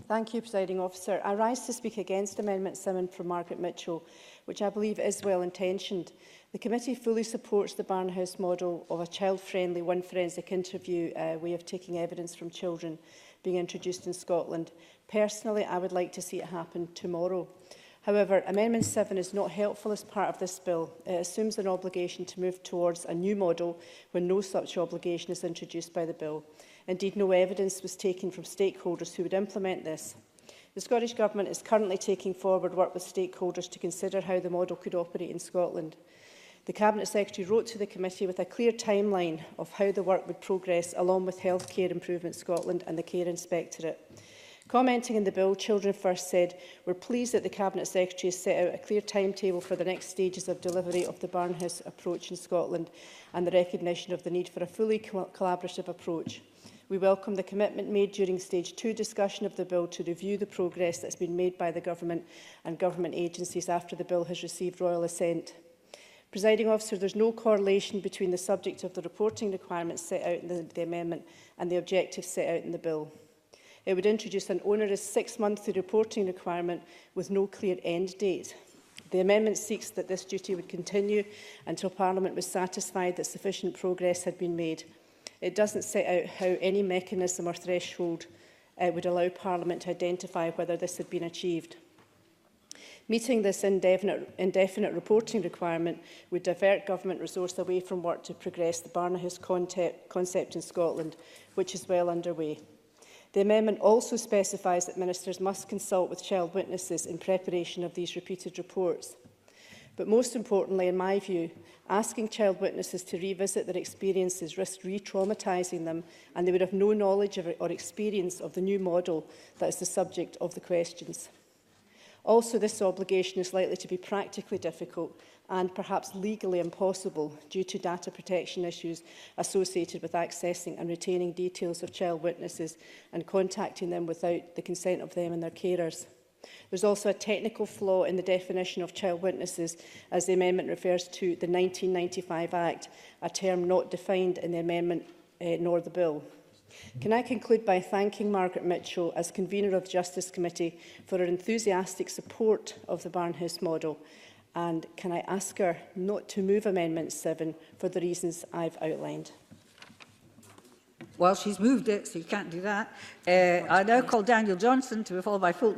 Thank you, Presiding Officer. I rise to speak against Amendment 7 from Margaret Mitchell, which I believe is well-intentioned. The committee fully supports the Barnhouse model of a child-friendly, one forensic interview way of taking evidence from children being introduced in Scotland. Personally, I would like to see it happen tomorrow. However, Amendment 7 is not helpful as part of this bill. It assumes an obligation to move towards a new model when no such obligation is introduced by the bill. Indeed, no evidence was taken from stakeholders who would implement this. The Scottish Government is currently taking forward work with stakeholders to consider how the model could operate in Scotland. The Cabinet Secretary wrote to the committee with a clear timeline of how the work would progress, along with Healthcare Improvement Scotland and the Care Inspectorate. Commenting on the bill, Children First said, "We're pleased that the Cabinet Secretary has set out a clear timetable for the next stages of delivery of the Barnhouse approach in Scotland and the recognition of the need for a fully collaborative approach. We welcome the commitment made during Stage 2 discussion of the bill to review the progress that has been made by the Government and Government agencies after the bill has received royal assent." Presiding Officer, there is no correlation between the subject of the reporting requirements set out in the amendment and the objectives set out in the bill. It would introduce an onerous 6-monthly reporting requirement with no clear end date. The amendment seeks that this duty would continue until Parliament was satisfied that sufficient progress had been made. It doesn't set out how any mechanism or threshold would allow Parliament to identify whether this had been achieved. Meeting this indefinite reporting requirement would divert government resource away from work to progress the Barnhouse concept in Scotland, which is well underway. The amendment also specifies that ministers must consult with child witnesses in preparation of these repeated reports. But most importantly, in my view, asking child witnesses to revisit their experiences risks re-traumatising them, and they would have no knowledge of or experience of the new model that is the subject of the questions. Also, this obligation is likely to be practically difficult and perhaps legally impossible due to data protection issues associated with accessing and retaining details of child witnesses and contacting them without the consent of them and their carers. There is also a technical flaw in the definition of child witnesses, as the amendment refers to the 1995 Act, a term not defined in the amendment nor the bill. Can I conclude by thanking Margaret Mitchell, as convener of the Justice Committee, for her enthusiastic support of the Barnhouse model, and can I ask her not to move Amendment 7 for the reasons I've outlined? Well, she's moved it, so you can't do that. I now call Daniel Johnson to be followed by Fulton.